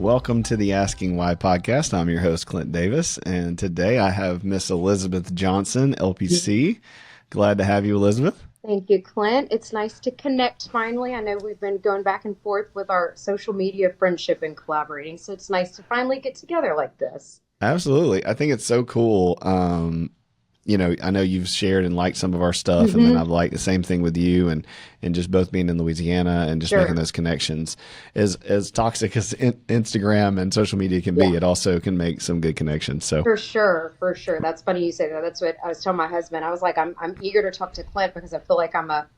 Welcome to the Asking Why podcast. I'm your host, Clint Davis, and today I have Miss Elizabeth Johnson, LPC. Glad to have you, Elizabeth. Thank you, Clint. It's nice to connect finally. I know we've been going back and forth with our social media friendship and collaborating, so it's nice to finally get together like this. Absolutely. I think it's so cool. I know you've shared and liked some of our stuff, and then I've liked the same thing with you, and just both being in Louisiana and just making Sure. those connections. As toxic as Instagram and social media can Yeah, be, it also can make some good connections. So, for sure, for sure. That's funny you say that. That's what I was telling my husband. I was like, I'm eager to talk to Clint because I feel like I'm a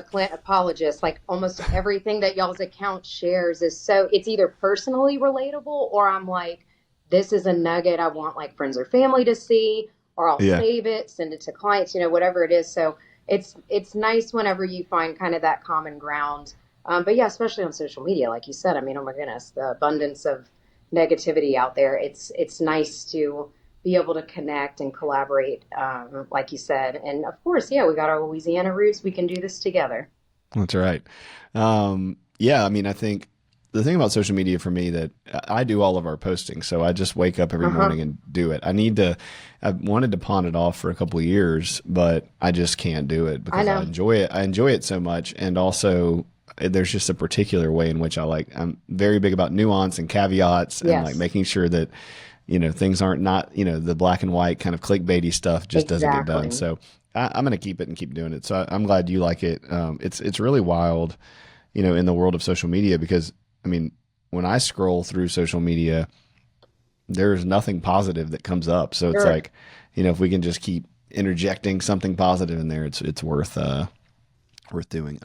Clint apologist. Like almost everything that y'all's account shares is so it's either personally relatable or I'm like, this is a nugget I want like friends or family to see, or I'll yeah, save it, send it to clients, whatever it is. So it's nice whenever you find kind of that common ground. But yeah, especially on social media, like you said, I mean, oh my goodness, the abundance of negativity out there. It's nice to be able to connect and collaborate, like you said. And of course, yeah, we got our Louisiana roots. We can do this together. that's right. Yeah, I mean, I think the thing about social media for me that I do all of our posting, so I just wake up every Uh-huh. morning and do it. I wanted to pawn it off for a couple of years, but I just can't do it I because I know. enjoy it. I enjoy it so much, and also there's just a particular way in which I'm very big about nuance and caveats and like Yes, making sure that things aren't not the black and white kind of clickbaity stuff just doesn't get done. exactly. So I'm going to keep it and keep doing it. So I'm glad you like it. It's really wild, in the world of social media because I mean, when I scroll through social media, there's nothing positive that comes up. So it's Sure. like, if we can just keep interjecting something positive in there, it's worth doing.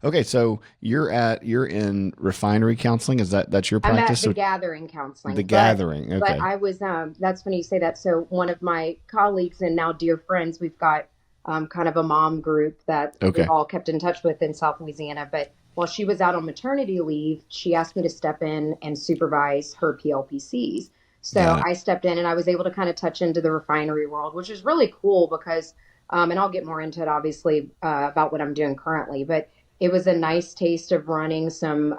Okay, so you're in refinery counseling. That's your I'm at practice? the So gathering the counseling, gathering. but Okay. I was that's when you say that. So one of my colleagues and now dear friends, we've got kind of a mom group that we've Okay. all kept in touch with in South Louisiana. But while she was out on maternity leave, she asked me to step in and supervise her PLPCs. So Got it. I stepped in and I was able to kind of touch into the refinery world, which is really cool because, and I'll get more into it obviously about what I'm doing currently, but it was a nice taste of running some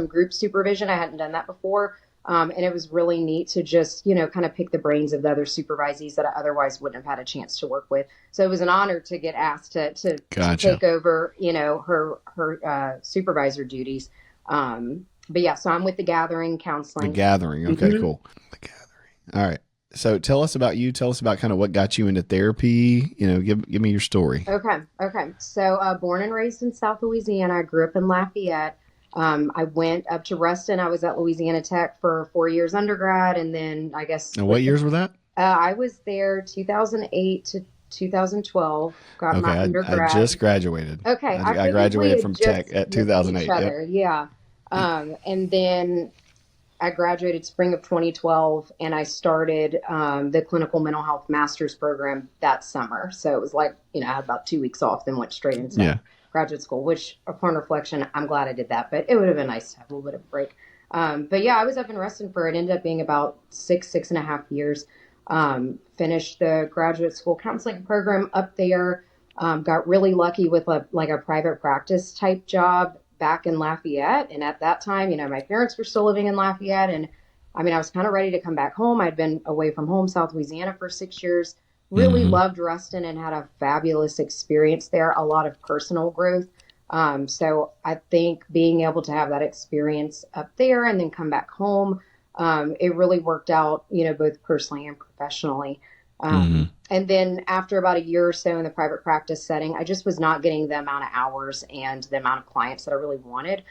group supervision. I hadn't done that before. And it was really neat to just, kind of pick the brains of the other supervisees that I otherwise wouldn't have had a chance to work with. So it was an honor to get asked to Gotcha. take over, her supervisor duties. But yeah, so I'm with the Gathering The Counseling. gathering. Okay, hmm cool. The gathering. All right. So tell us about you. Tell us about kind of what got you into therapy. Give me your story. Okay. So born and raised in South Louisiana, I grew up in Lafayette. I went up to Ruston. I was at Louisiana Tech for 4 years undergrad, and then I guess And what years were that? I was there 2008 to 2012. Got my Okay, I undergrad. just graduated. Okay, I I figured we graduated had from tech just at missed each 2008. Yep. other. Yeah. And then I graduated spring of 2012, and I started the clinical mental health master's program that summer. So it was like, I had about 2 weeks off, then went straight into Yeah. graduate school, which upon reflection, I'm glad I did that, but it would have been nice to have a little bit of a break. But yeah, I was up in Reston for it ended up being about 6.5 years. Finished the graduate school counseling program up there. Got really lucky with like a private practice type job back in Lafayette. And at that time, my parents were still living in Lafayette. And I mean, I was kind of ready to come back home. I'd been away from home, South Louisiana, for 6 years. Really Hmm. loved Ruston and had a fabulous experience there, a lot of personal growth. So I think being able to have that experience up there and then come back home, it really worked out, both personally and professionally. Hmm. And then after about a year or so in the private practice setting, I just was not getting the amount of hours and the amount of clients that I really wanted.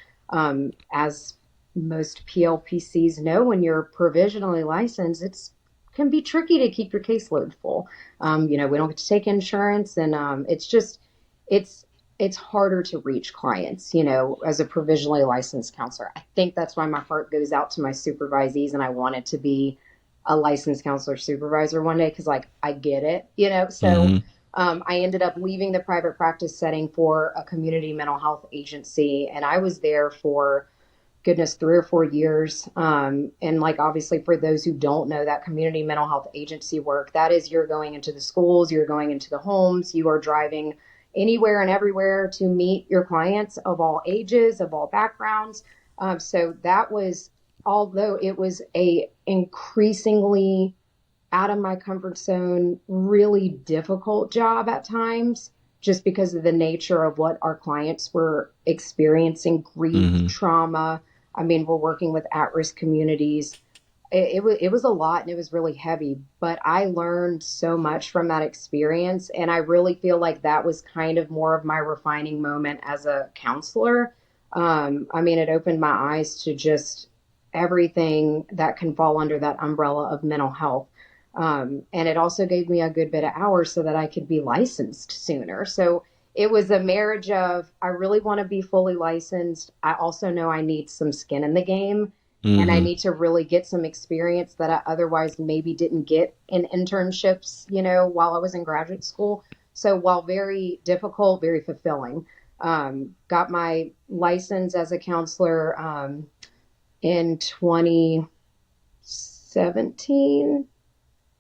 As most PLPCs know, when you're provisionally licensed, it's can be tricky to keep your caseload full. We don't get to take insurance, and it's it's harder to reach clients. As a provisionally licensed counselor, I think that's why my heart goes out to my supervisees, and I wanted to be a licensed counselor supervisor one day because like I get it. So Hmm. I ended up leaving the private practice setting for a community mental health agency, and I was there for goodness 3 or 4 years. And like obviously for those who don't know that community mental health agency work, that is you're going into the schools, you're going into the homes, you are driving anywhere and everywhere to meet your clients of all ages, of all backgrounds. So that was although it was a increasingly out of my comfort zone, really difficult job at times, just because of the nature of what our clients were experiencing, grief, Hmm. trauma. I mean, we're working with at-risk communities. It was a lot and it was really heavy, but I learned so much from that experience. And I really feel like that was kind of more of my refining moment as a counselor. I mean, it opened my eyes to just everything that can fall under that umbrella of mental health. And it also gave me a good bit of hours so that I could be licensed sooner. So it was a marriage of I really want to be fully licensed. I also know I need some skin in the game and I Hmm. need to really get some experience that I otherwise maybe didn't get in internships, while I was in graduate school. So while very difficult, very fulfilling. Got my license as a counselor in 2017.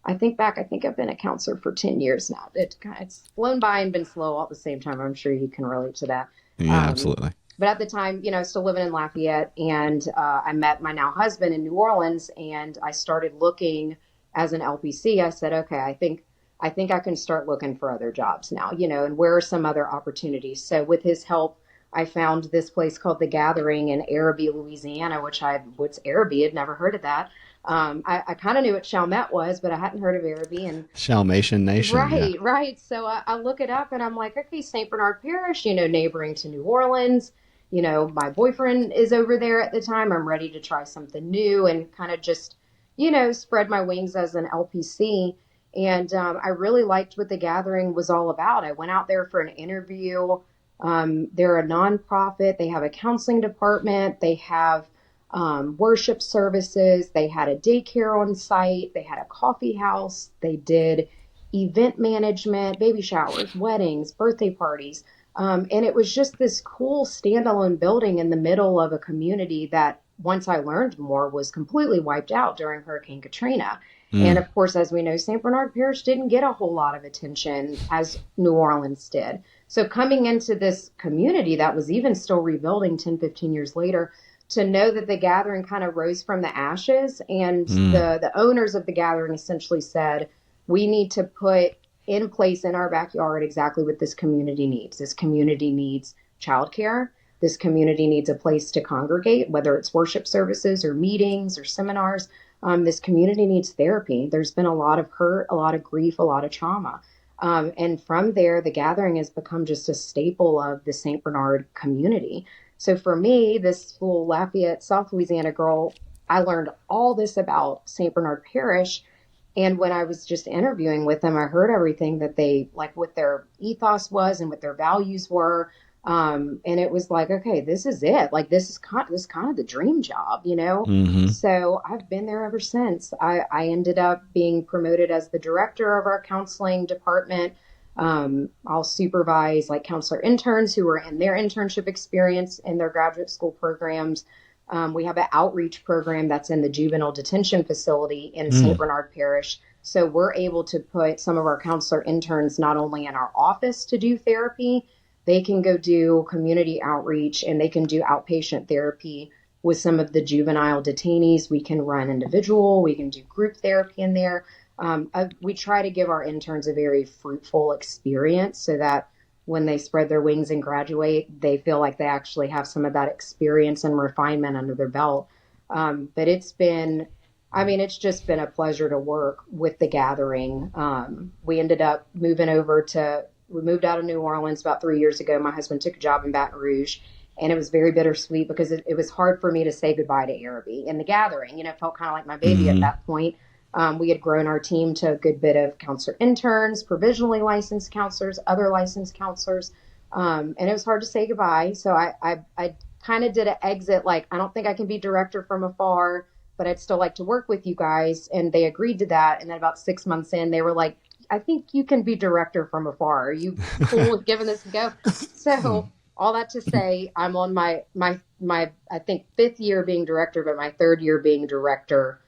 I think back, I think I've been a counselor for 10 years now. It's flown by and been slow all at the same time. I'm sure you can relate to that. Yeah, Um, absolutely. but at the time, still living in Lafayette, and I met my now husband in New Orleans, and I started looking as an LPC. I said, okay, I think I can start looking for other jobs now, and where are some other opportunities? So with his help, I found this place called The Gathering in Araby, Louisiana, what's Araby? I'd never heard of that. I kind of knew what Chalmette was, but I hadn't heard of Araby. And Shalmation Nation. Yeah. right, right. So I look it up and I'm like, okay, St. Bernard Parish, neighboring to New Orleans. My boyfriend is over there at the time. I'm ready to try something new and kind of just, spread my wings as an LPC. And I really liked what the gathering was all about. I went out there for an interview. They're a nonprofit, they have a counseling department, they have worship services. They had a daycare on site. They had a coffee house. They did event management, baby showers, weddings, birthday parties. And it was just this cool standalone building in the middle of a community that, once I learned more, was completely wiped out during Hurricane Katrina. And Mm. of course, as we know, St. Bernard Parish didn't get a whole lot of attention as New Orleans did. So coming into this community that was even still rebuilding 10, 15 years later, to know that the gathering kind of rose from the ashes, and Mm. the owners of the gathering essentially said, we need to put in place in our backyard exactly what this community needs. This community needs childcare. This community needs a place to congregate, whether it's worship services or meetings or seminars. This community needs therapy. There's been a lot of hurt, a lot of grief, a lot of trauma. And from there, the gathering has become just a staple of the St. Bernard community. So for me, this little Lafayette, South Louisiana girl, I learned all this about St. Bernard Parish. And when I was just interviewing with them, I heard everything that they like, what their ethos was and what their values were. And it was like, okay, this is it. Like this is kind of the dream job. Hmm. So I've been there ever since. I ended up being promoted as the director of our counseling department. I'll supervise like counselor interns who are in their internship experience in their graduate school programs. We have an outreach program that's in the juvenile detention facility in St. Mm. Bernard Parish. So we're able to put some of our counselor interns not only in our office to do therapy, they can go do community outreach and they can do outpatient therapy with some of the juvenile detainees. We can run individual, we can do group therapy in there. We try to give our interns a very fruitful experience so that when they spread their wings and graduate, they feel like they actually have some of that experience and refinement under their belt. But it's just been a pleasure to work with the gathering. We ended up we moved out of New Orleans about 3 years ago. My husband took a job in Baton Rouge, and it was very bittersweet because it was hard for me to say goodbye to Araby in the gathering. It felt kind of like my baby at Hmm. that point. We had grown our team to a good bit of counselor interns, provisionally licensed counselors, other licensed counselors, and it was hard to say goodbye. So I kind of did an exit, like I don't think I can be director from afar, but I'd still like to work with you guys, and they agreed to that. And then about 6 months in, they were like, I think you can be director from afar. Are you cool with giving this a go? So all that to say, I'm on my I think fifth year being director, but my third year being director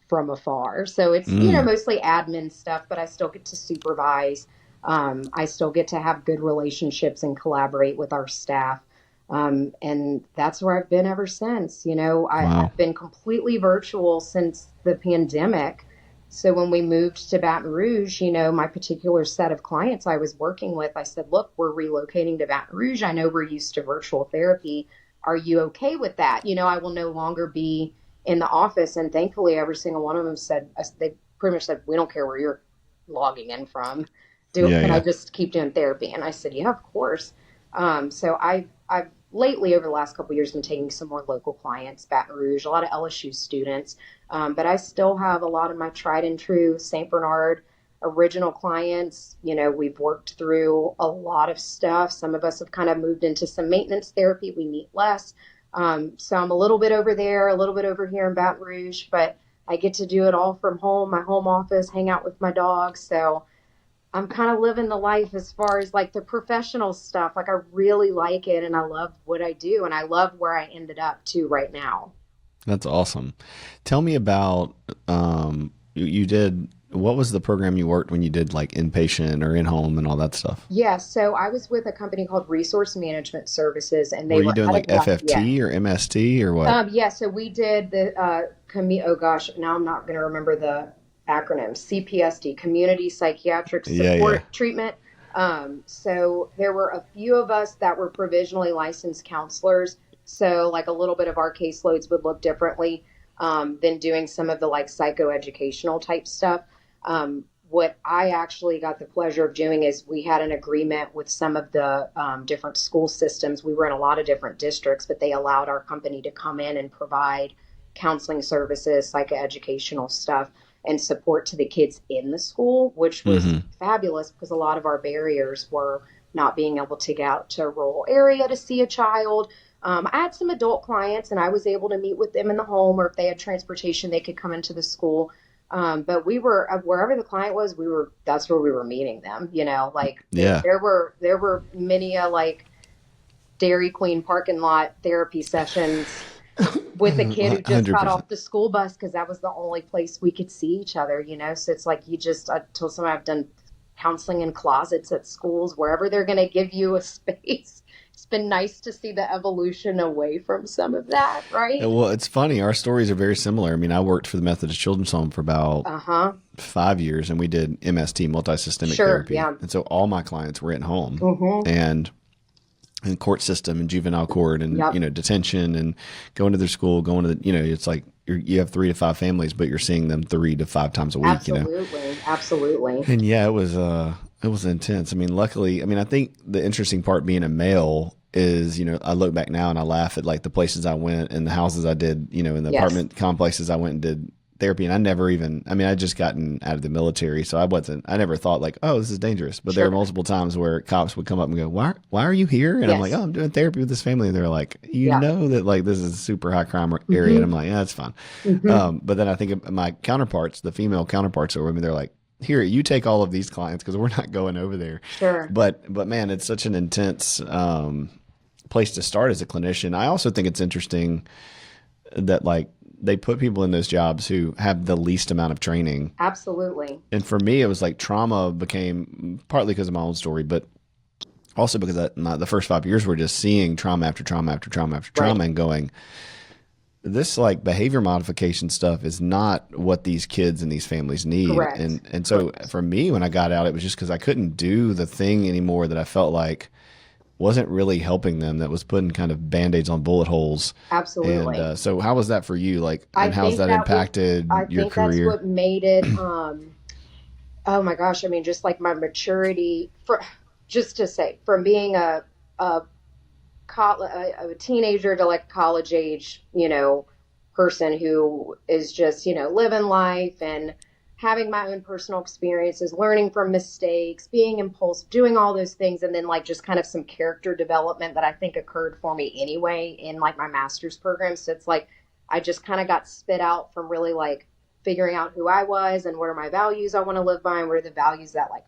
from afar. So it's, Mm. mostly admin stuff, but I still get to supervise. I still get to have good relationships and collaborate with our staff. And that's where I've been ever since. Wow. I've been completely virtual since the pandemic. So when we moved to Baton Rouge, my particular set of clients I was working with, I said, look, we're relocating to Baton Rouge. I know we're used to virtual therapy. Are you okay with that? I will no longer be in the office. And thankfully, every single one of them said, they pretty much said, we don't care where you're logging in from. Yeah, Can I yeah. just keep doing therapy? And I said, yeah, of course. So I've lately over the last couple of years been taking some more local clients, Baton Rouge, a lot of LSU students, but I still have a lot of my tried and true St. Bernard original clients. We've worked through a lot of stuff. Some of us have kind of moved into some maintenance therapy. We meet less. So I'm a little bit over there, a little bit over here in Baton Rouge, but I get to do it all from home, my home office, hang out with my dogs. So I'm kind of living the life as far as like the professional stuff. Like I really like it and I love what I do and I love where I ended up too right now. That's awesome. Tell me about you did what was the program you worked when you did like inpatient or in home and all that stuff? Yeah, so I was with a company called Resource Management Services and Were they you were doing out of like Lafayette. FFT or MST or what? Yeah, so we did the oh gosh, now I'm not going to remember the acronym. CPSD, Community Psychiatric Yeah, yeah. Support Treatment. So there were a few of us that were provisionally licensed counselors. So like a little bit of our caseloads would look differently than doing some of the like psychoeducational type stuff. What I actually got the pleasure of doing is we had an agreement with some of the different school systems. We were in a lot of different districts, but they allowed our company to come in and provide counseling services, psychoeducational stuff, and support to the kids in the school, which was Hmm. fabulous because a lot of our barriers were not being able to get out to a rural area to see a child. I had some adult clients and I was able to meet with them in the home, or if they had transportation, they could come into the school. But we were wherever the client was, that's where we were meeting them. Like Yeah. there were many like Dairy Queen parking lot therapy sessions with a kid who just got 100%. off the school bus because that was the only place we could see each other. So it's like I told somebody I've done counseling in closets at schools, wherever they're going to give you a space. It's been nice to see the evolution away from some of that, Yeah, right? well, it's funny. Our stories are very similar. I mean, I worked for the Methodist Children's Home for about Uh huh. 5 years, and we did MST, multi-systemic Sure. therapy. Yeah. And so all my clients were at home, Mm-hmm. and in court system and juvenile court and Yep. detention and going to their school, going to the, it's like you have 3 to 5 families, but you're seeing them 3 to 5 times a week. Absolutely. Absolutely. And yeah, it was intense. I mean, luckily, I mean, I think the interesting part being a male is, I look back now and I laugh at like the places I went and the houses I did, in the Yes. apartment complexes I went and did therapy. And I mean, I just gotten out of the military. So I never thought like, oh, this is dangerous. But there are Sure. multiple times where cops would come up and go, why are you here? And I'm like, Yes. oh, I'm doing therapy with this family. And they're like, Yeah. that like this is a super high crime area. And Mm-hmm. I'm like, yeah, that's fine. Mm-hmm. But then I think of my counterparts, the female counterparts are women. They're like, here, you take all of these clients because we're not going over there. Sure. But man, it's such an intense place to start as a clinician. I also think it's interesting that like they put people in those jobs who have the least amount of training. Absolutely. And for me, it was like trauma became partly because of my own story, but also because the first 5 years were just seeing trauma after trauma after trauma after Right. trauma and going, this like behavior modification stuff is not what these kids and these families need. Correct. And so Correct. for me, when I got out, it was just because I couldn't do the thing anymore that I felt like wasn't really helping them, that was putting kind of band-aids on bullet holes. And Absolutely. so how was that for you? Like, I and how's think that that was, impacted I your think that's career? what made it, oh my gosh, I mean, just like my maturity just to say, from being a, a teenager to like college age, person who is just, living life and having my own personal experiences, learning from mistakes, being impulsive, doing all those things. And then like just kind of some character development that I think occurred for me anyway in like my master's program. So it's like, I just kind of got spit out from really like figuring out who I was and what are my values I want to live by and what are the values that like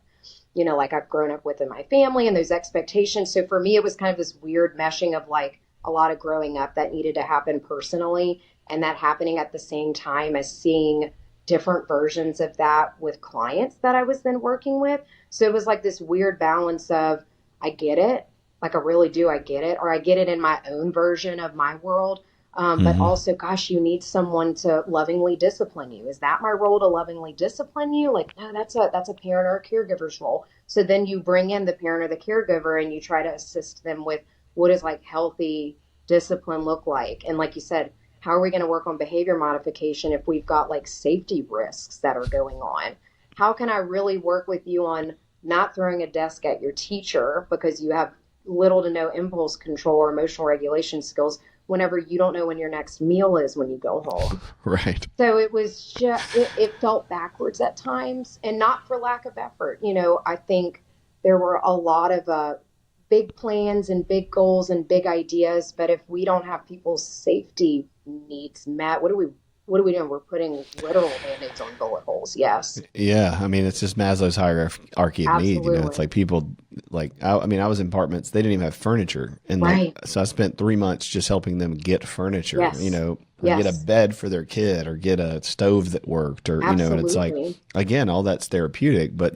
I've grown up with in my family and those expectations. So for me, it was kind of this weird meshing of like a lot of growing up that needed to happen personally and that happening at the same time as seeing different versions of that with clients that I was then working with. So it was like this weird balance of I get it. Like I really do. I get it, or I get it in my own version of my world. But Hmm. also, gosh, you need someone to lovingly discipline you. Is that my role to lovingly discipline you? Like, no, that's a parent or a caregiver's role. So then you bring in the parent or the caregiver and you try to assist them with what does like healthy discipline look like? And like you said, how are we going to work on behavior modification if we've got like safety risks that are going on? How can I really work with you on not throwing a desk at your teacher because you have little to no impulse control or emotional regulation skills whenever you don't know when your next meal is when you go home? Right. So it was just, it felt backwards at times and not for lack of effort. I think there were a lot of big plans and big goals and big ideas, but if we don't have people's safety needs met, what are we doing? We're putting literal band-aids on bullet holes. Yes, Yeah, I mean, it's just Maslow's hierarchy of need. It's absolutely. like people, like I mean, I was in apartments; they didn't even have furniture, and like, Right. so I spent 3 months just helping them get furniture, Yes. or get a Yes. bed for their kid, or get a stove that worked, or and it's like, Absolutely. again, all that's therapeutic, but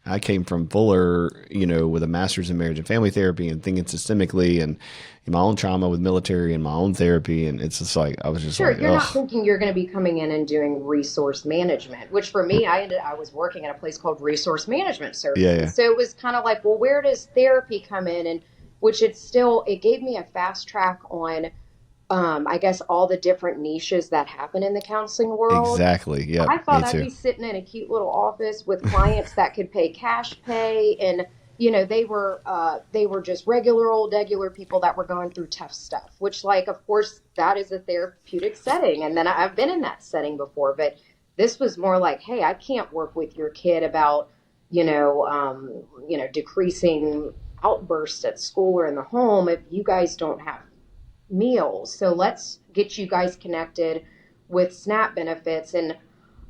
I came from Fuller, with a master's in marriage and family therapy and thinking systemically, and my own trauma with military and my own therapy, and it's just like I was just Sure, like, you're not oh, thinking you're going to be coming in and doing resource management, which for me, I was working at a place called Resource Management yeah, yeah, Services. So it was kind of like, well, where does therapy come in? And which it gave me a fast track on, I guess, all the different niches that happen in the counseling world. exactly, yep, I me thought I'd too. be sitting in a cute little office with clients that could pay cash pay, and they were just regular people that were going through tough stuff. Which, like, of course, that is a therapeutic setting, and then I've been in that setting before. But this was more like, hey, I can't work with your kid about decreasing outbursts at school or in the home if you guys don't have meals. So let's get you guys connected with SNAP benefits. And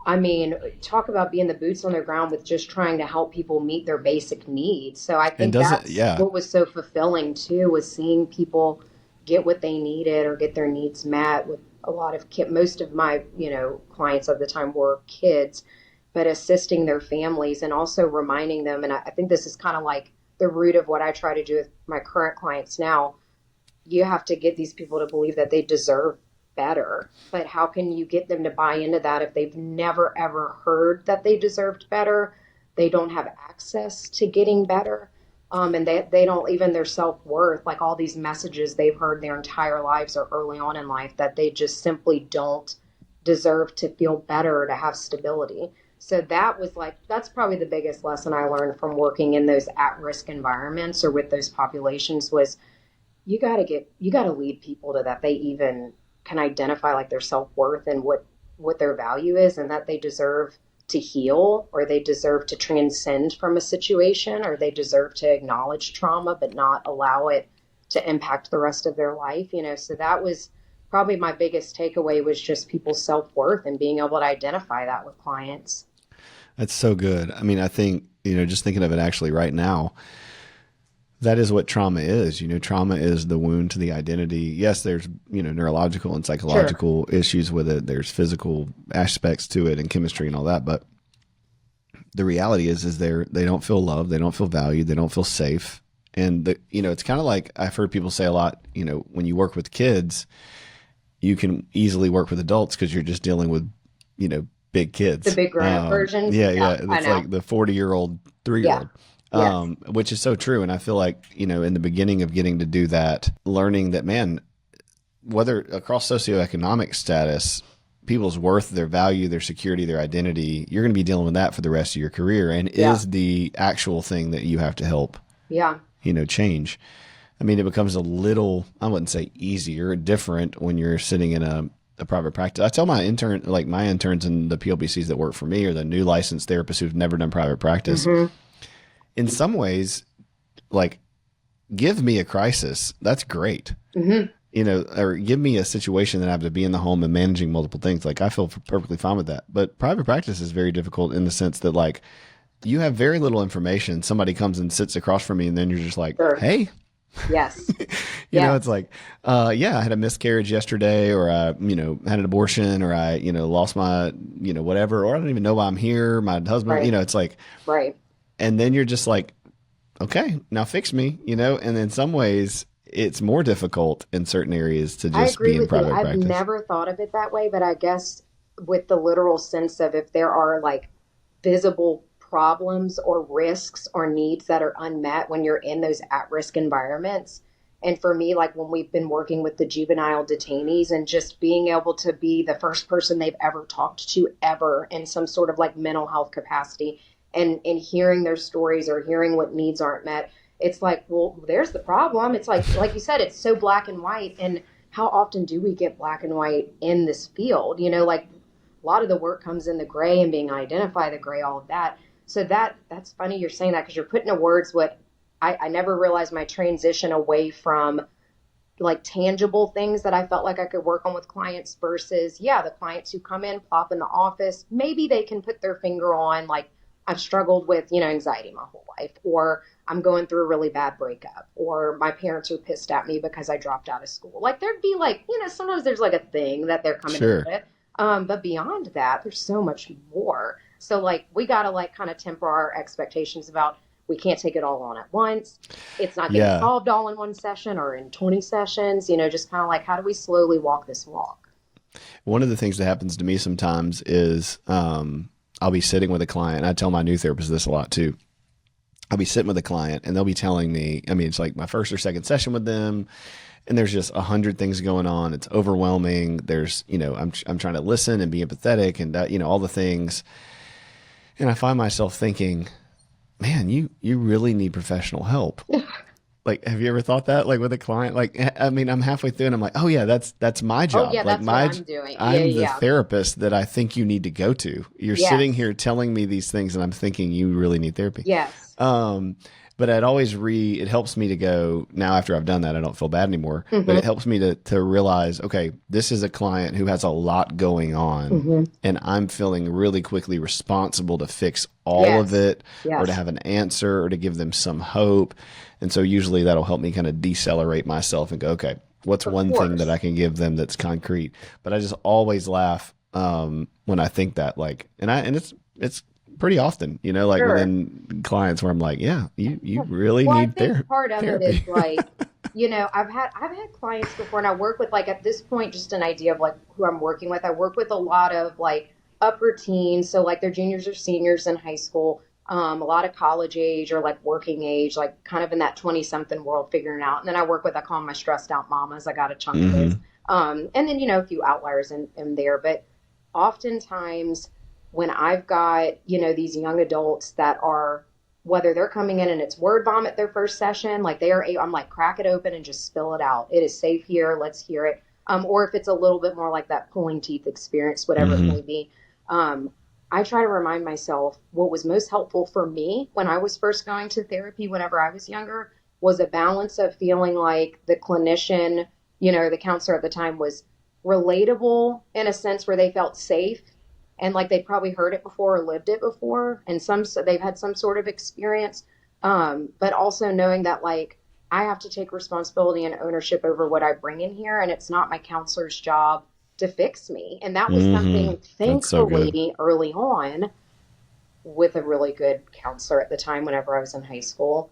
I mean, talk about being the boots on the ground with just trying to help people meet their basic needs. So I And think doesn't, that's yeah, what was so fulfilling too, was seeing people get what they needed or get their needs met. With a lot of most of my clients at the time were kids, but assisting their families and also reminding them. And I think this is kind of like the root of what I try to do with my current clients now. You have to get these people to believe that they deserve better. But how can you get them to buy into that if they've never ever heard that they deserved better? They don't have access to getting better. And they don't, even their self worth, like all these messages they've heard their entire lives or early on in life, that they just simply don't deserve to feel better, to have stability. So that's probably the biggest lesson I learned from working in those at risk environments or with those populations was you got to lead people to that they even can identify like their self-worth and what their value is, and that they deserve to heal, or they deserve to transcend from a situation, or they deserve to acknowledge trauma but not allow it to impact the rest of their life. So that was probably my biggest takeaway, was just people's self-worth and being able to identify that with clients. that's so good. I mean, I think, just thinking of it actually right now, that is what trauma is. Trauma is the wound to the identity. Yes, there's, neurological and Sure. psychological issues with it. There's physical aspects to it and chemistry and all that. But the reality is they don't feel loved. They don't feel valued. They don't feel safe. And it's kind of like I've heard people say a lot, when you work with kids, you can easily work with adults because you're just dealing with, big The kids. big grown-up versions. Yeah, Yeah, yeah. I It's know. like the 40-year-old, 3-year Yeah. old, Yes. which is so true. And I feel like, in the beginning of getting to do that, learning that, man, whether across socioeconomic status, people's worth, their value, their security, their identity, you're going to be dealing with that for the rest of your career, and Yeah. is the actual thing that you have to help, Yeah. change. I mean, it becomes a little, I wouldn't say easier, different when you're sitting in a private practice. I tell my interns and the PLBCs that work for me, or the new licensed therapists who've never done private practice, Hmm. in some ways, like, give me a crisis. That's great. Hmm. Or give me a situation that I have to be in the home and managing multiple things. Like, I feel perfectly fine with that. But private practice is very difficult in the sense that, like, you have very little information. Somebody comes and sits across from me, and then you're just like, Sure. hey, Yes. Yes. it's like, yeah, I had a miscarriage yesterday, or I, had an abortion, or I, lost my, whatever, or I don't even know why I'm here. My husband, Right. it's like, Right. and then you're just like, okay, now fix me, and in some ways it's more difficult in certain areas to I just agree be in with you. private I've practice. never thought of it that way, but I guess with the literal sense of if there are like visible problems or risks or needs that are unmet when you're in those at risk environments. And for me, like when we've been working with the juvenile detainees and just being able to be the first person they've ever talked to ever in some sort of like mental health capacity and hearing their stories or hearing what needs aren't met, it's like, well, there's the problem. It's like you said, it's so black and white. And how often do we get black and white in this field? Like a lot of the work comes in the gray and being identify the gray, all of that. So that's funny you're saying that because you're putting into words what I never realized my transition away from like tangible things that I felt like I could work on with clients versus, yeah, the clients who come in, plop in the office, maybe they can put their finger on, like, I've struggled with, anxiety my whole life, or I'm going through a really bad breakup, or my parents are pissed at me because I dropped out of school. Like, there'd be like, sometimes there's like a thing that they're coming in Sure. with. But beyond that, there's so much more. So, like, we got to like kind of temper our expectations about we can't take it all on at once. It's not getting Yeah. solved all in one session or in 20 sessions, just kind of like how do we slowly walk this walk? One of the things that happens to me sometimes is I'll be sitting with a client. I tell my new therapist this a lot too. I'll be sitting with a client and they'll be telling me, I mean, it's like my first or second session with them, and there's just 100 things going on. It's overwhelming. There's, I'm trying to listen and be empathetic and that, all the things. And I find myself thinking, man, you really need professional help. Like, have you ever thought that, like with a client? Like, I mean, I'm halfway through and I'm like, oh yeah, that's my Oh, job. yeah, Like that's what I'm doing. Yeah, I'm the yeah, therapist that I think you need to go to. You're yeah. sitting Yes, here telling me these things and I'm thinking you really need therapy. yes. Um, but it helps me to go now after I've done that, I don't feel bad anymore, but it Mm-hmm, helps me to realize, okay, this is a client who has a lot going on mm-hmm. and I'm feeling really quickly responsible to fix all of Yes, it or to yes, have an answer or to give them some hope. And so usually that'll help me kind of decelerate myself and go, okay, what's of one thing that I course. can give them that's concrete? But I just always laugh when I think that, like, and it's pretty often, like Sure. within clients where I'm like, yeah, you really Well, I need think part of it is therapy. like, I've had clients before and I work with like at this point just an idea of like who I'm working with. I work with a lot of like upper teens, so like they're juniors or seniors in high school, a lot of college age or like working age, like kind of in that 20 something world figuring it out. And then I work with I call them my stressed out mamas. I got a chunk of those. Hmm. And then a few outliers in there, but oftentimes when I've got, these young adults that are whether they're coming in and it's word vomit their first session, like I'm like, crack it open and just spill it out. It is safe here. Let's hear it. Or if it's a little bit more like that pulling teeth experience, whatever it Hmm. may be. Um, I try to remind myself what was most helpful for me when I was first going to therapy whenever I was younger was a balance of feeling like the clinician, the counselor at the time was relatable in a sense where they felt safe and like they'd probably heard it before or lived it before and they've had some sort of experience, but also knowing that like I have to take responsibility and ownership over what I bring in here and it's not my counselor's job to fix me. And that was Hmm. something That's so good. thankfully early on with a really good counselor at the time whenever I was in high school.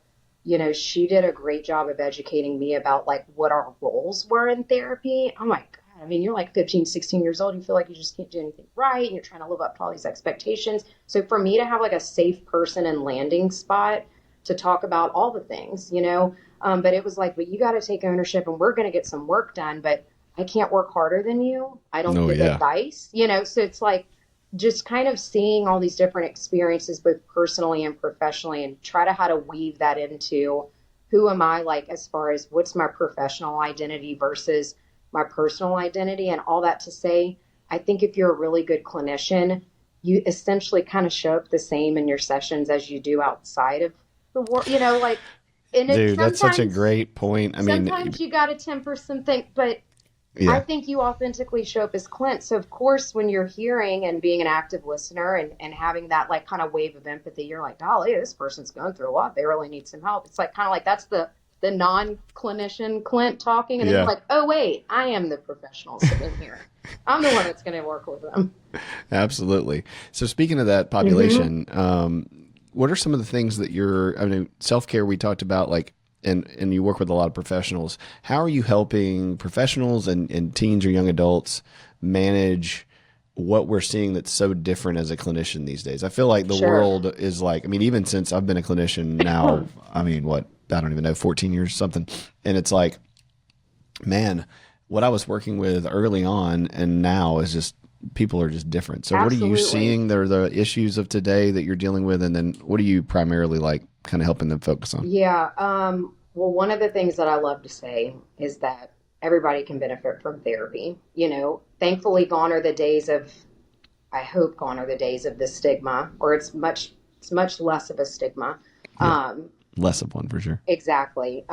She did a great job of educating me about like what our roles were in therapy. Oh my God. I mean, you're like 15, 16 years old. You feel like you just can't do anything right. And you're trying to live up to all these expectations. So for me to have like a safe person and landing spot to talk about all the things, but it was like, but you got to take ownership and we're going to get some work done, but I can't work harder than you. I don't Oh give yeah. advice, so it's like, just kind of seeing all these different experiences both personally and professionally and try to how to weave that into who am I like as far as what's my professional identity versus my personal identity and all that to say I think if you're a really good clinician you essentially kind of show up the same in your sessions as you do outside of the work, like and it's Dude, that's such a great point. I mean, sometimes you got to temper some things but I yeah. think you authentically show up as Clint. So of course, when you're hearing and being an active listener and having that like kind of wave of empathy, you're like, golly, this person's going through a lot. They really need some help. It's like kind of like that's the non-clinician Clint talking, and then you're Yeah. like, oh wait, I am the professional sitting here. I'm the one that's going to work with them. Absolutely. So speaking of that Mm-hmm. population, what are some of the things that I mean, self-care we talked about, like, and you work with a lot of professionals. How are you helping professionals and teens or young adults manage what we're seeing that's so different as a clinician these days? I feel like the Sure. world is like, I mean, even since I've been a clinician now, I mean, what, I don't even know, 14 years or something. And it's like, man, what I was working with early on and now is just, people are just different. So what are you Absolutely. seeing? There are the issues of today that you're dealing with, and then what are you primarily like kind of helping them focus on? Yeah. Well, one of the things that I love to say is that everybody can benefit from therapy. Thankfully, gone are the days of, I hope gone are the days of the stigma, or it's much less of a stigma. Yeah, Um, less of one for sure. exactly.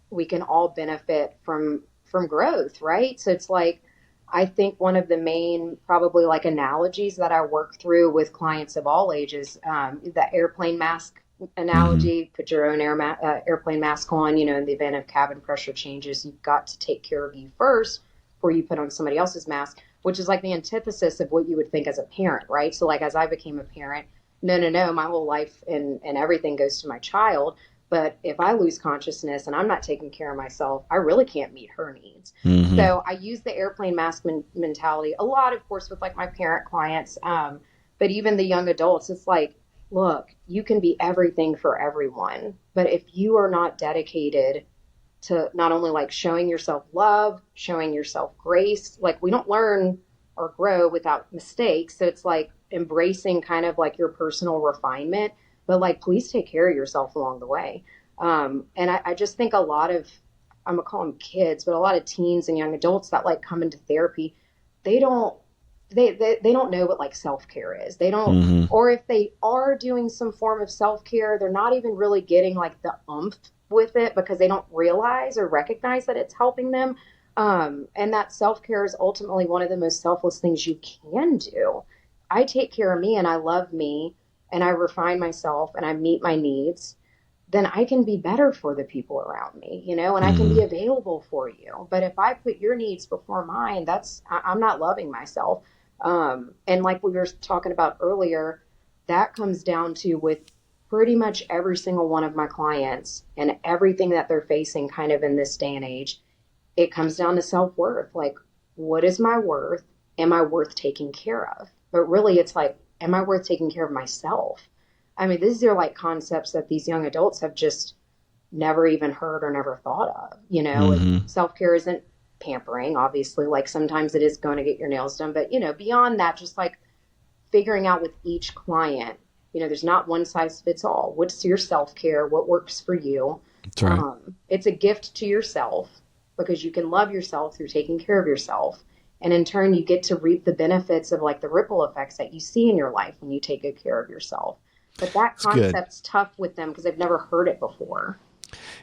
We can all benefit from growth, right? So it's like I think one of the main probably like analogies that I work through with clients of all ages, the airplane mask Hmm. analogy. Put your own airplane mask on. In the event of cabin pressure changes, you've got to take care of you first before you put on somebody else's mask, which is like the antithesis of what you would think as a parent, right? So like as I became a parent, no, no, no, my whole life and everything goes to my child. But if I lose consciousness and I'm not taking care of myself, I really can't meet her needs. Hmm. So I use the airplane mask mentality a lot, of course, with like my parent clients. But even the young adults, it's like, look, you can be everything for everyone. But if you are not dedicated to not only like showing yourself love, showing yourself grace, like we don't learn or grow without mistakes. So it's like embracing kind of like your personal refinement, but like please take care of yourself along the way. And I just think a lot of, I'm gonna call them kids, but a lot of teens and young adults that like come into therapy, they don't they don't know what like self-care is. They don't, Hmm. or if they are doing some form of self-care, they're not even really getting like the oomph with it because they don't realize or recognize that it's helping them. And that self-care is ultimately one of the most selfless things you can do. I take care of me and I love me and I refine myself and I meet my needs, then I can be better for the people around me, and I can be Hmm. available for you. But if I put your needs before mine, I'm not loving myself. And like we were talking about earlier, that comes down to with pretty much every single one of my clients and everything that they're facing kind of in this day and age, it comes down to self worth. Like, what is my worth? Am I worth taking care of? But really, it's like, am I worth taking care of myself? I mean, these are like concepts that these young adults have just never even heard or never thought of, and Hmm. self care isn't pampering, obviously. Like sometimes it is going to get your nails done, but beyond that, just like figuring out with each client, there's not one size fits all. What's your self care? What works for you? That's right. It's a gift to yourself because you can love yourself through taking care of yourself. And in turn, you get to reap the benefits of like the ripple effects that you see in your life when you take good care of yourself. But that It's good. concept's tough with them because they've never heard it before.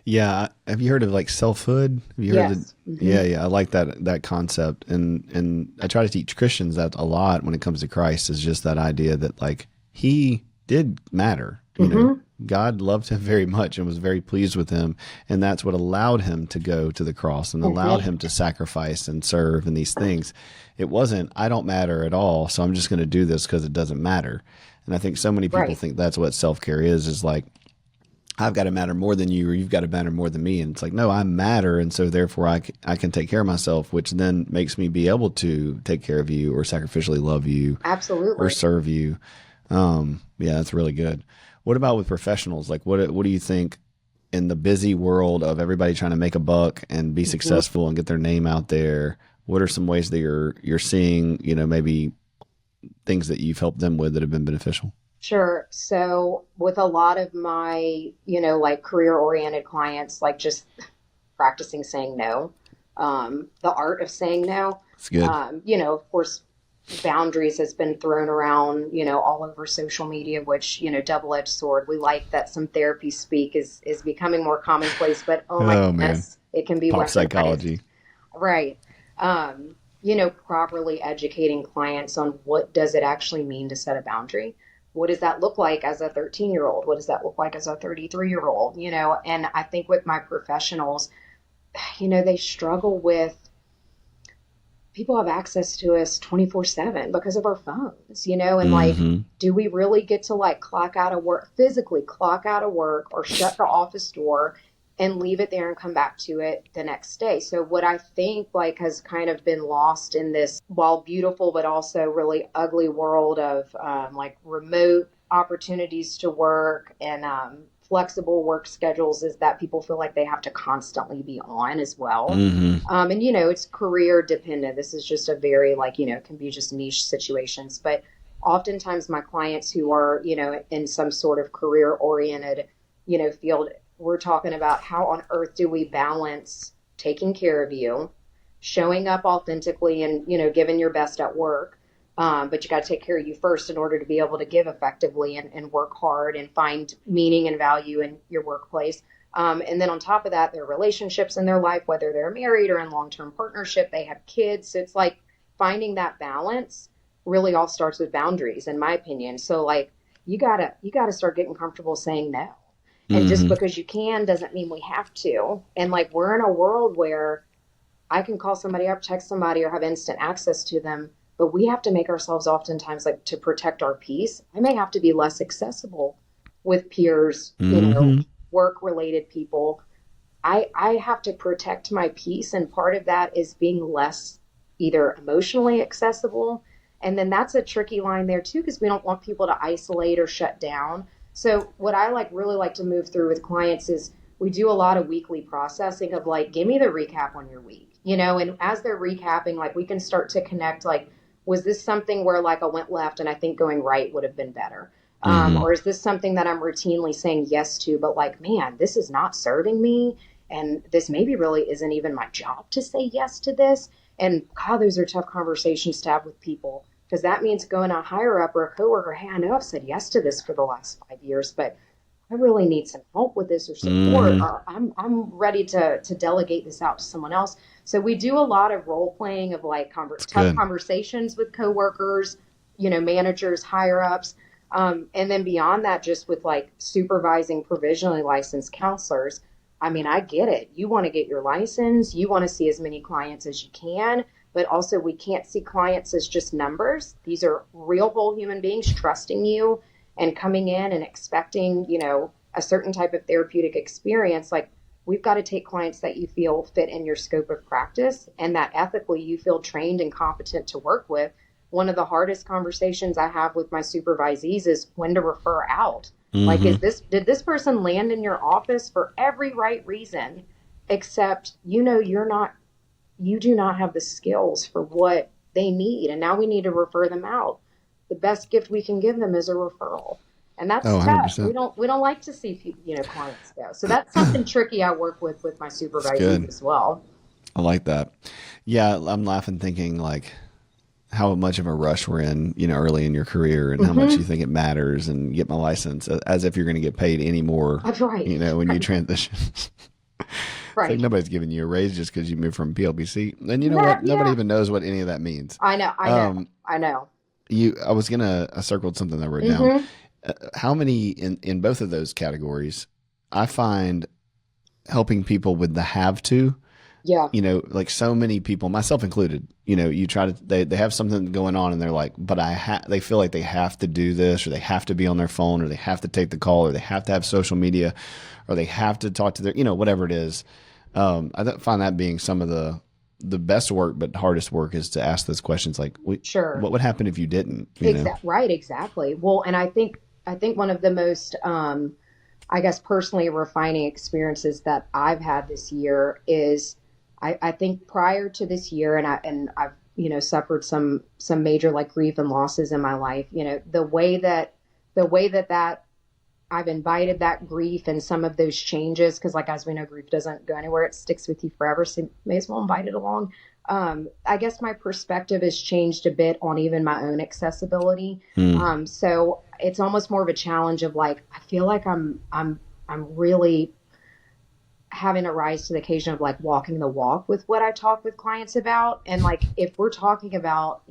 Yeah. Have you heard of like selfhood? Have you heard of Yes. Hmm. yeah, yeah. I like that concept. And I try to teach Christians that a lot when it comes to Christ is just that idea that like he did matter, Hmm. God loved him very much and was very pleased with him. And that's what allowed him to go to the cross and allowed Hmm. him to sacrifice and serve and these things. It wasn't, I don't matter at all, so I'm just going to do this because it doesn't matter. And I think so many people Right. think that's what self care is like, I've got to matter more than you, or you've got to matter more than me. And it's like, no, I matter. And so therefore I can take care of myself, which then makes me be able to take care of you or sacrificially love you or Absolutely. serve you. Yeah, that's really good. What about with professionals? Like, what do you think in the busy world of everybody trying to make a buck and be Hmm. successful and get their name out there? What are some ways that you're seeing, maybe things that you've helped them with that have been beneficial? Sure. So with a lot of my, like career oriented clients, like just practicing saying no, the art of saying no. It's good. Of course, boundaries has been thrown around, all over social media, which, double-edged sword. We like that some therapy speak is becoming more commonplace, but oh my Oh man, goodness, it can be pop weaponized. psychology. Right. Properly educating clients on what does it actually mean to set a boundary. What does that look like as a 13-year-old? What does that look like as a 33-year-old? And I think with my professionals, they struggle with people have access to us 24/7 because of our phones, and like, Hmm. do we really get to like clock out of work, physically clock out of work or shut the office door and leave it there and come back to it the next day? So what I think like has kind of been lost in this, while beautiful but also really ugly world of like remote opportunities to work and flexible work schedules, is that people feel like they have to constantly be on as well. Hmm. And it's career dependent. This is just a very like, can be just niche situations. But oftentimes my clients who are, in some sort of career oriented, field, we're talking about how on earth do we balance taking care of you, showing up authentically and, giving your best at work. But you got to take care of you first in order to be able to give effectively and work hard and find meaning and value in your workplace. And then on top of that, their relationships in their life, whether they're married or in long-term partnership, they have kids. So it's like finding that balance really all starts with boundaries, in my opinion. So like you gotta start getting comfortable saying no. And just Hmm. because you can doesn't mean we have to. And like we're in a world where I can call somebody up, text somebody, or have instant access to them, but we have to make ourselves oftentimes like to protect our peace. I may have to be less accessible with peers, Hmm. work related people. I have to protect my peace, and part of that is being less either emotionally accessible. And then that's a tricky line there too, because we don't want people to isolate or shut down. So what I like really like to move through with clients is we do a lot of weekly processing of like, give me the recap on your week, and as they're recapping, like we can start to connect like, was this something where like I went left and I think going right would have been better? Hmm. Or is this something that I'm routinely saying yes to, but like, man, this is not serving me, and this maybe really isn't even my job to say yes to this. And God, those are tough conversations to have with people, because that means going to a higher up or a coworker, hey, I know I've said yes to this for the last 5 years, but I really need some help with this or support, Hmm. or I'm ready to delegate this out to someone else. So we do a lot of role playing of like It's tough good. conversations with coworkers, managers, higher ups, and then beyond that, just with like supervising provisionally licensed counselors. I mean, I get it. You want to get your license, you want to see as many clients as you can, but also we can't see clients as just numbers. These are real whole human beings trusting you and coming in and expecting, a certain type of therapeutic experience. Like we've got to take clients that you feel fit in your scope of practice and that ethically you feel trained and competent to work with. One of the hardest conversations I have with my supervisees is when to refer out. Like, Hmm. did this person land in your office for every right reason, except, you do not have the skills for what they need. And now we need to refer them out. The best gift we can give them is a referral. And Oh, that's tough. We 100%. don't like to see people, clients go. So that's something tricky I work with my It's supervisees good. as well. I like that. Yeah, I'm laughing thinking like how much of a rush we're in, early in your career and how much you Mm-hmm. think it matters and get my license as if you're going to get paid any more, That's right. when you Right. transition. It's like Right. nobody's giving you a raise just because you moved from PLBC. And you know That, what? Nobody yeah. even knows what any of that means. I know. I know. Um, I know. I circled something I wrote down. Mm-hmm. How many in both of those categories, I find helping people with the have to, Yeah. like so many people, myself included, you try to, they have something going on and they're like, but they feel like they have to do this or they have to be on their phone or they have to take the call or they have to have social media or they have to talk to their, whatever it is. Find that being some of the best work, but hardest work is to ask those questions like, Sure. what would happen if you didn't? Right. Exactly. Well, and I think one of the most, I guess, personally refining experiences that I've had this year is I think prior to this year, and I've suffered some major like grief and losses in my life. The way that I've invited that grief and some of those changes, because like as we know, grief doesn't go anywhere; it sticks with you forever. So you may as well invite it along. I guess my perspective has changed a bit on even my own accessibility. Mm. So it's almost more of a challenge of like I feel like I'm really having to rise to the occasion of like walking the walk with what I talk with clients about. And like if we're talking about,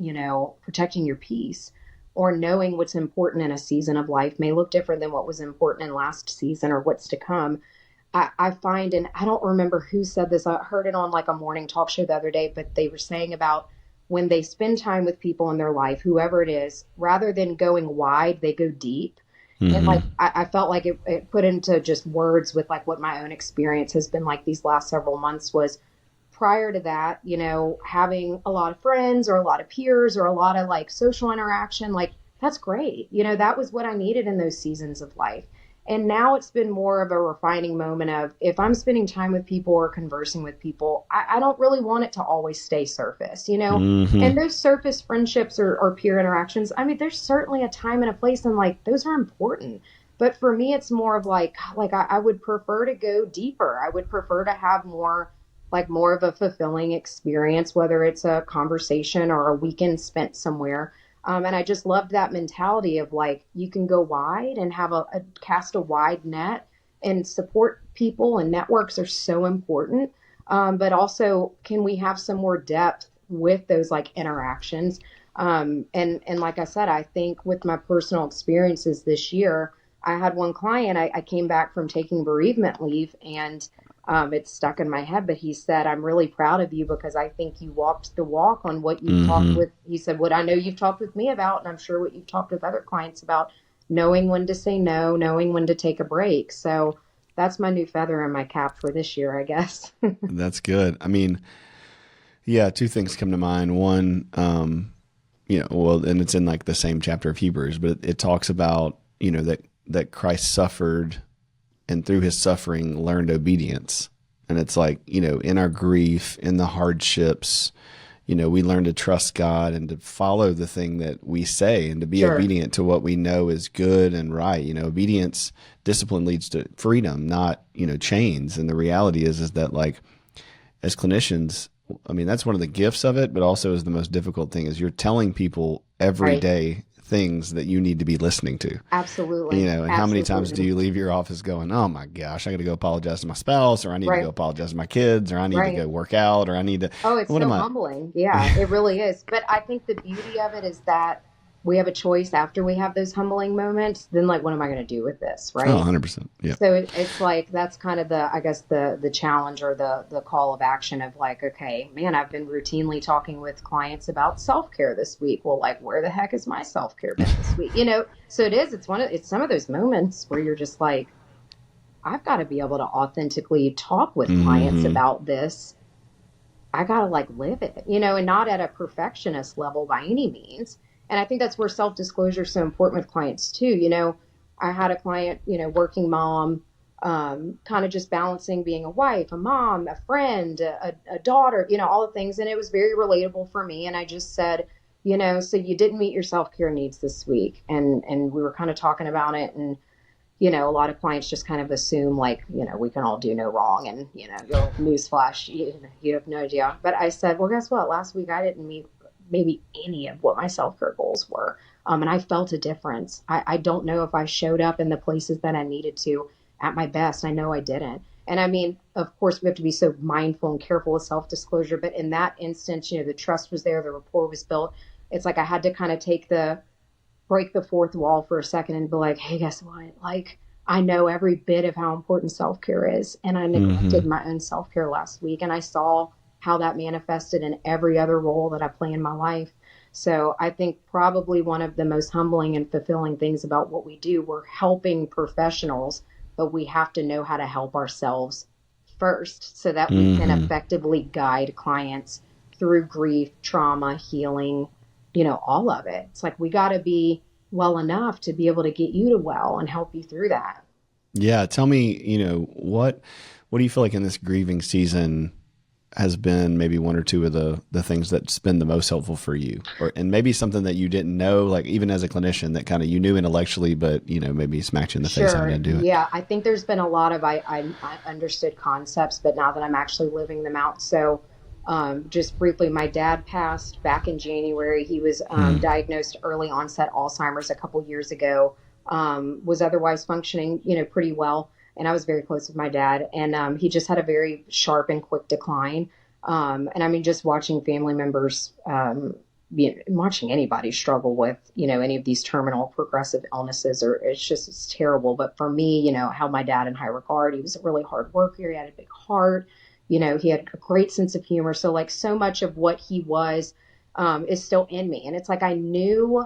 protecting your peace or knowing what's important in a season of life may look different than what was important in last season or what's to come. I find, and I don't remember who said this, I heard it on like a morning talk show the other day, but they were saying about when they spend time with people in their life, whoever it is, rather than going wide, they go deep. And like Hmm. I felt like it put into just words with like what my own experience has been like these last several months was prior to that, having a lot of friends or a lot of peers or a lot of like social interaction, like that's great. That was what I needed in those seasons of life. And now it's been more of a refining moment of if I'm spending time with people or conversing with people, I don't really want it to always stay surface. Hmm. And those surface friendships or peer interactions, I mean, there's certainly a time and a place, and like those are important. But for me, it's more of like I would prefer to go deeper. I would prefer to have more of a fulfilling experience, whether it's a conversation or a weekend spent somewhere. And I just loved that mentality of like you can go wide and have a cast a wide net and support people, and networks are so important. But also, can we have some more depth with those like interactions? And like I said, I think with my personal experiences this year, I had one client. I came back from taking bereavement leave, and it's stuck in my head, but he said, I'm really proud of you because I think you walked the walk on what you've talked Hmm. with. He said, what I know you've talked with me about, and I'm sure what you've talked with other clients about, knowing when to say no, knowing when to take a break. So that's my new feather in my cap for this year, I guess. That's good. I mean, yeah, two things come to mind. One, well, and it's in like the same chapter of Hebrews, but it talks about, that Christ suffered and through his suffering learned obedience. And it's like, in our grief, in the hardships, we learn to trust God and to follow the thing that we say and to be Sure. obedient to what we know is good and right. Obedience, discipline leads to freedom, not, chains. And the reality is that like as clinicians, I mean, that's one of the gifts of it, but also is the most difficult thing is you're telling people every Right. day things that you need to be listening to. Absolutely. And how many times do Absolutely. you leave your office going, oh my gosh, I got to go apologize to my spouse, or I need to go Right. apologize to my kids, or I need to Right. go work out, or I need to, Oh, it's what am so I? humbling. Yeah, it really is. But I think the beauty of it is that we have a choice after we have those humbling moments. Then, like, what am I going to do with this? Oh, Right. 100%. Yeah. So it's like that's kind of I guess the challenge or the call of action of like, okay, man, I've been routinely talking with clients about self care this week. Well, like, where the heck has my self care been this week? So it is. It's some of those moments where you're just like, I've got to be able to authentically talk with clients Hmm. about this. I gotta like live it, and not at a perfectionist level by any means. And I think that's where self disclosure is so important with clients too. I had a client, working mom, kind of just balancing being a wife, a mom, a friend, a daughter, all the things. And it was very relatable for me. And I just said, so you didn't meet your self care needs this week. And we were kind of talking about it. And a lot of clients just kind of assume like, we can all do no wrong. And, you'll newsflash, you have no idea. But I said, well, guess what? Last week I didn't meet maybe any of what my self care goals were. And I felt a difference. I don't know if I showed up in the places that I needed to at my best. I know I didn't. And I mean, of course, we have to be so mindful and careful with self disclosure. But in that instance, the trust was there, the rapport was built. It's like I had to kind of break the fourth wall for a second and be like, hey, guess what? Like, I know every bit of how important self care is. And I neglected Hmm. my own self care last week. And I saw how that manifested in every other role that I play in my life. So I think probably one of the most humbling and fulfilling things about what we do, we're helping professionals, but we have to know how to help ourselves first so that we can Hmm. effectively guide clients through grief, trauma, healing, all of it. It's like we got to be well enough to be able to get you to well and help you through that. Yeah. Tell me, what do you feel like in this grieving season has been maybe one or two of the things that's been the most helpful for you, or and maybe something that you didn't know, like even as a clinician, that kind of you knew intellectually, but maybe smacked you in the face having to Sure. do it. Yeah. I think there's been a lot of I understood concepts, but now that I'm actually living them out. So, just briefly, my dad passed back in January. He was Hmm. diagnosed early onset Alzheimer's a couple years ago. Was otherwise functioning, pretty well. And I was very close with my dad. And he just had a very sharp and quick decline. And I mean, just watching family members watching anybody struggle with any of these terminal progressive illnesses, or it's terrible. But for me, held my dad in high regard. He was a really hard worker. He had a big heart. He had a great sense of humor. So like so much of what he was, is still in me. And it's like I knew,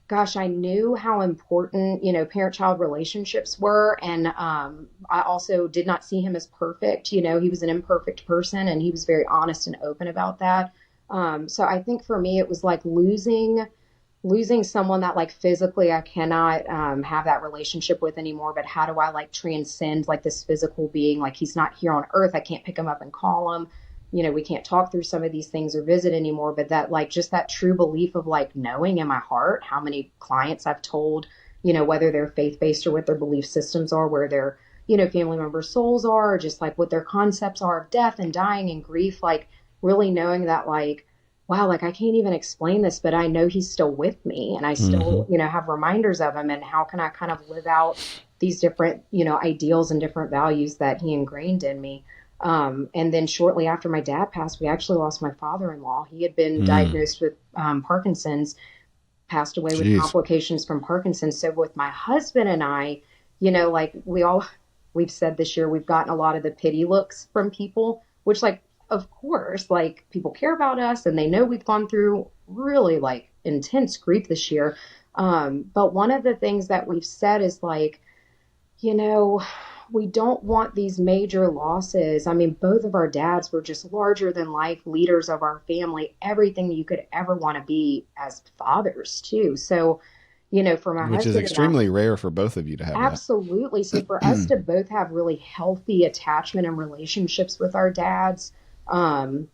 gosh, I knew how important, parent-child relationships were. And I also did not see him as perfect. He was an imperfect person, and he was very honest and open about that. So I think for me, it was like losing someone that like physically I cannot have that relationship with anymore. But how do I like transcend like this physical being? Like he's not here on earth. I can't pick him up and call him. We can't talk through some of these things or visit anymore. But that like just that true belief of like knowing in my heart how many clients I've told, whether they're faith based or what their belief systems are, where their, family members' souls are, or just like what their concepts are of death and dying and grief, like really knowing that like wow, like I can't even explain this, but I know he's still with me and I Hmm. still, have reminders of him. And how can I kind of live out these different, ideals and different values that he ingrained in me? And then shortly after my dad passed, we actually lost my father-in-law. He had been Mm. diagnosed with Parkinson's, passed away with Jeez. complications from Parkinson's. So with my husband and I, like we've said this year, we've gotten a lot of the pity looks from people, which like, of course, like people care about us and they know we've gone through really like intense grief this year. But one of the things that we've said is like, you know, we don't want these major losses. I mean, both of our dads were just larger than life leaders of our family, everything you could ever want to be as fathers, too. So, for my Which is husband and I, extremely rare for both of you to have that. absolutely. So, for us to both have really healthy attachment and relationships with our dads, um,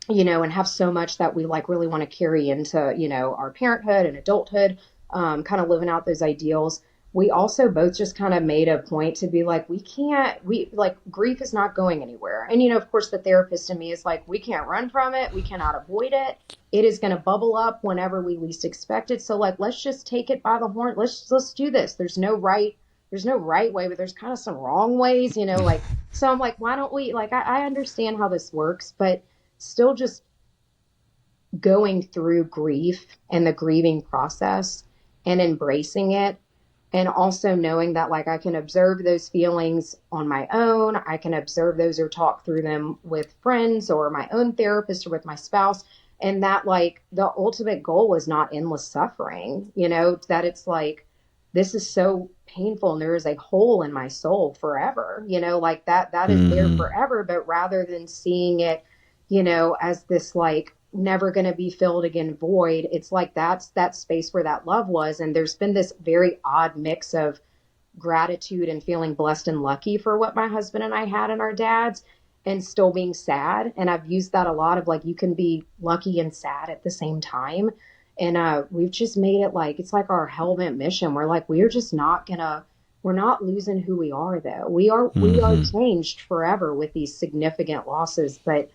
and have so much that we like really want to carry into, our parenthood and adulthood, kind of living out those ideals. We also both just kind of made a point to be like, we like grief is not going anywhere. And, of course, the therapist in me is like, we can't run from it. We cannot avoid it. It is going to bubble up whenever we least expect it. So like, let's just take it by the horn. Let's do this. There's no right way, but there's kind of some wrong ways, like, so I'm like, why don't we like, I understand how this works, but still just going through grief and the grieving process and embracing it, and also knowing that like I can observe those feelings on my own, I can observe those or talk through them with friends or my own therapist or with my spouse, and that like the ultimate goal is not endless suffering, that it's like this is so painful and there is a hole in my soul forever, like that is there Hmm. forever, but rather than seeing it, as this like never going to be filled again void, it's like that's that space where that love was. And there's been this very odd mix of gratitude and feeling blessed and lucky for what my husband and I had and our dads, and still being sad. And I've used that a lot of like you can be lucky and sad at the same time. And we've just made it like it's like our hellbent mission. We're like we're just not gonna, we're not losing who we are, though we are Hmm. changed forever with these significant losses, but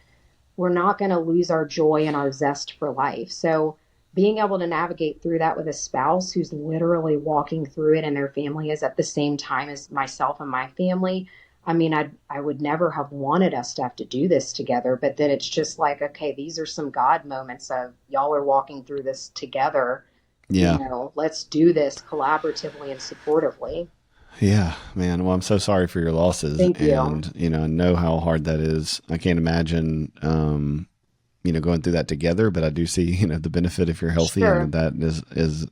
we're not going to lose our joy and our zest for life. So being able to navigate through that with a spouse who's literally walking through it and their family is at the same time as myself and my family. I mean, I would never have wanted us to have to do this together, but then it's just like, okay, these are some God moments of y'all are walking through this together. Yeah. Let's do this collaboratively and supportively. Yeah, man. Well, I'm so sorry for your losses, Thank you. and I know how hard that is. I can't imagine, going through that together. But I do see, the benefit if you're healthy, and Sure. that is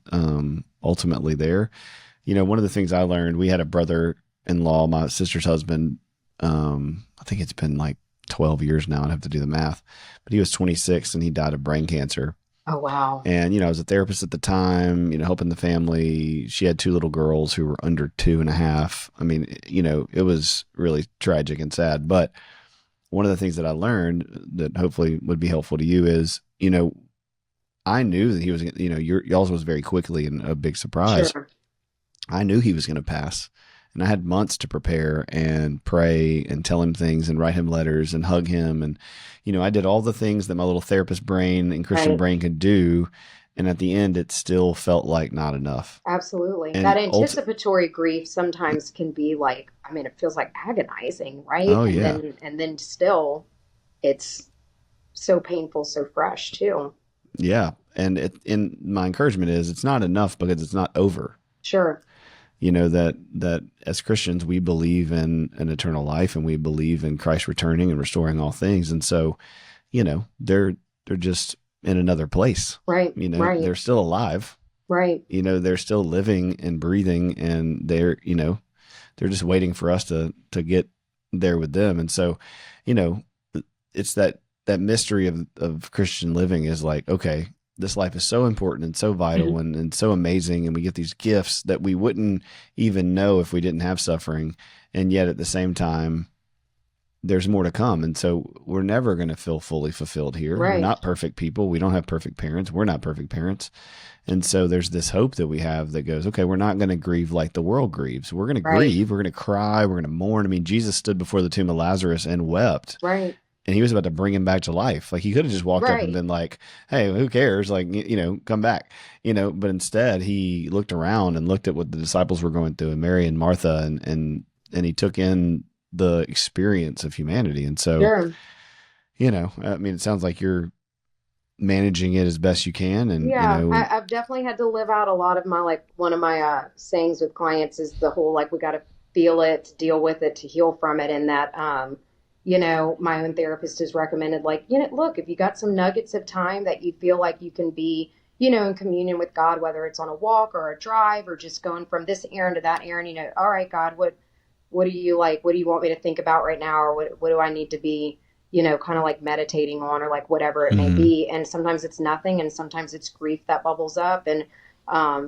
ultimately there. One of the things I learned, we had a brother-in-law, my sister's husband. I think it's been like 12 years now. I'd have to do the math, but he was 26 and he died of brain cancer. Oh, wow. And, I was a therapist at the time, helping the family. She had two little girls who were under 2.5. I mean, it was really tragic and sad. But one of the things that I learned that hopefully would be helpful to you is, I knew that he was, y'all's was very quickly and a big surprise. Sure. I knew he was going to pass. And I had months to prepare and pray and tell him things and write him letters and hug him. And, I did all the things that my little therapist brain and Christian Right. brain could do. And at the end, it still felt like not enough. Absolutely. That And anticipatory grief sometimes can be like, I mean, it feels like agonizing, right? oh, And yeah. then still it's so painful, so fresh too. Yeah. And my encouragement is it's not enough because it's not over. Sure. That as Christians, we believe in an eternal life and we believe in Christ returning and restoring all things. And so, they're just, in another place. Right. You know, Right. they're still alive. Right. You know, they're still living and breathing, and they're, you know, they're just waiting for us to get there with them. And so, you know, it's that mystery of Christian living is like, okay, this life is so important and so vital and so amazing. And we get these gifts that we wouldn't even know if we didn't have suffering. And yet at the same time, there's more to come. And so we're never going to feel fully fulfilled here. We're Right. not perfect people. We don't have perfect parents. We're not perfect parents. And so there's this hope that we have that goes, okay, we're not going to grieve like the world grieves. We're going to Right. grieve. We're going to cry. We're going to mourn. I mean, Jesus stood before the tomb of Lazarus and wept, Right. and he was about to bring him back to life. Like, he could have just walked up and Right. been like, hey, who cares? Like, you know, come back, you know, but instead he looked around and looked at what the disciples were going through, and Mary and Martha, and he took in the experience of humanity. And so, Sure. you know, I mean, it sounds like you're managing it as best you can. And, you Yeah, know, I've definitely had to live out a lot of my, like, one of my sayings with clients is the whole, like, we got to feel it, to deal with it, to heal from it. And that, you know, my own therapist has recommended, like, you know, look, if you got some nuggets of time that you feel like you can be, you know, in communion with God, whether it's on a walk or a drive or just going from this errand to that errand, you know, all right, God, what do you like? What do you want me to think about right now? Or what do I need to be, you know, kind of like meditating on, or like whatever it may mhm, be. And sometimes it's nothing, and sometimes it's grief that bubbles up. And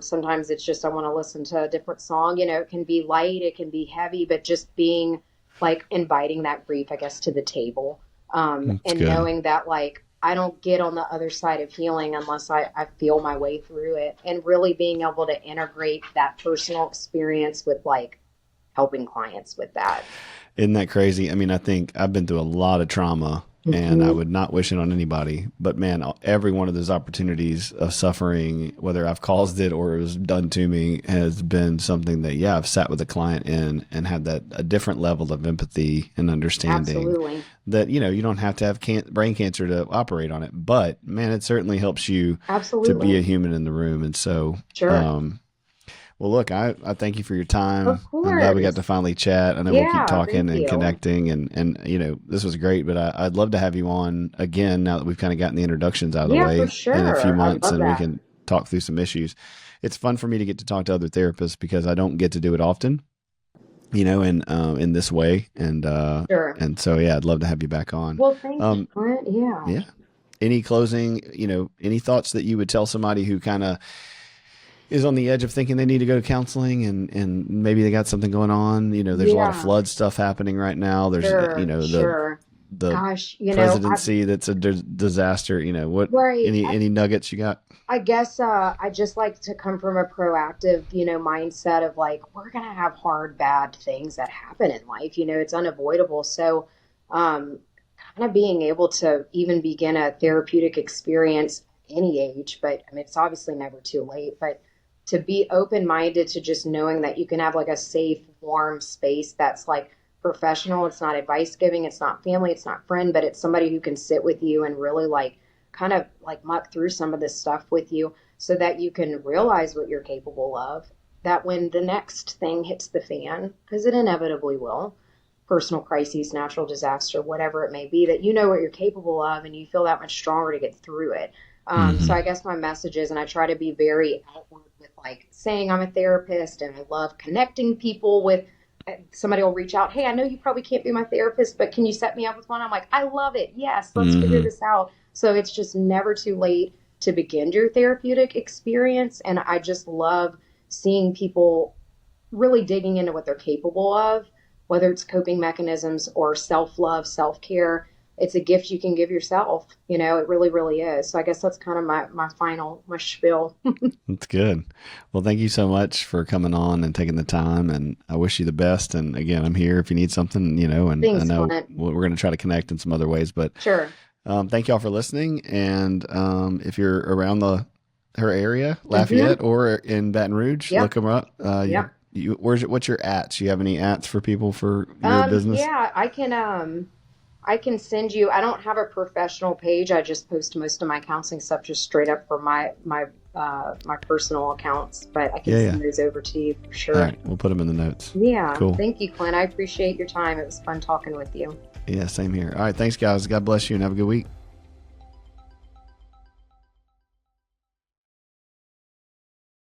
sometimes it's just, I want to listen to a different song. You know, it can be light, it can be heavy, but just being like inviting that grief, I guess, to the table. that's And good. knowing that, like, I don't get on the other side of healing unless I feel my way through it, and really being able to integrate that personal experience with like helping clients with that. Isn't that crazy? I mean, I think I've been through a lot of trauma, and I Hmm. would not wish it on anybody. But man, every one of those opportunities of suffering, whether I've caused it or it was done to me, has been something that, yeah, I've sat with a client in and had that a different level of empathy and understanding Absolutely. that, you know, you don't have to have brain cancer to operate on it. But man, it certainly helps you to be a Absolutely. human in the room. And so, Sure. um, well, look, I thank you for your time. Of I'm glad we got course. to finally chat. I know we'll keep Yeah, talking thank and you. connecting, and you know, this was great. But I'd love to have you on again now that we've kind of gotten the introductions out of the Yeah, for way in a few sure. I'd months, love and we that. can talk through some issues. It's fun for me to get to talk to other therapists because I don't get to do it often, you know, in this way, Sure. and so yeah, I'd love to have you back on. Well, thank you, Um, Clint. Yeah. yeah. Any closing, you know, any thoughts that you would tell somebody who kind of is on the edge of thinking they need to go to counseling, and maybe they got something going on. You know, there's a lot of Yeah. flood stuff happening right now. There's, you Sure. know, Sure. the Gosh, you know, presidency that's a disaster. You know, what, right. any nuggets you got? I guess I just like to come from a proactive, you know, mindset of like, we're gonna have hard, bad things that happen in life. You know, it's unavoidable. So, um, kind of being able to even begin a therapeutic experience at any age, but I mean, it's obviously never too late. But to be open minded to just knowing that you can have like a safe, warm space that's like professional. It's not advice giving. It's not family. It's not friend, but it's somebody who can sit with you and really like kind of like muck through some of this stuff with you so that you can realize what you're capable of. That when the next thing hits the fan, because it inevitably will, personal crises, natural disaster, whatever it may be, that you know what you're capable of and you feel that much stronger to get through it. So Hmm. I guess my message is, and I try to be very outward with like saying I'm a therapist and I love connecting people with somebody will reach out, hey, I know you probably can't be my therapist, but can you set me up with one? I'm like, I love it. Yes, let's figure Hmm. this out. So it's just never too late to begin your therapeutic experience. And I just love seeing people really digging into what they're capable of, whether it's coping mechanisms or self love, self care. It's a gift you can give yourself. You know, it really, really is. So I guess that's kind of my final, my spiel. That's good. Well, thank you so much for coming on and taking the time, and I wish you the best. And again, I'm here if you need something, you know, and I Thanks, know Clint. we're going to try to connect in some other ways, but Sure. thank y'all for listening. And if you're around her area, Mm-hmm. Lafayette or in Baton Rouge, look Yep. them up. Yep. What's your ats? You have any ats for people for your business? Yeah, I can send you. I don't have a professional page. I just post most of my counseling stuff just straight up for my personal accounts, but I can Yeah, yeah. send those over to you for All sure. right, we'll put them in the notes. Yeah, Cool. thank you, Clint. I appreciate your time. It was fun talking with you. Yeah, same here. All right, thanks, guys. God bless you, and have a good week.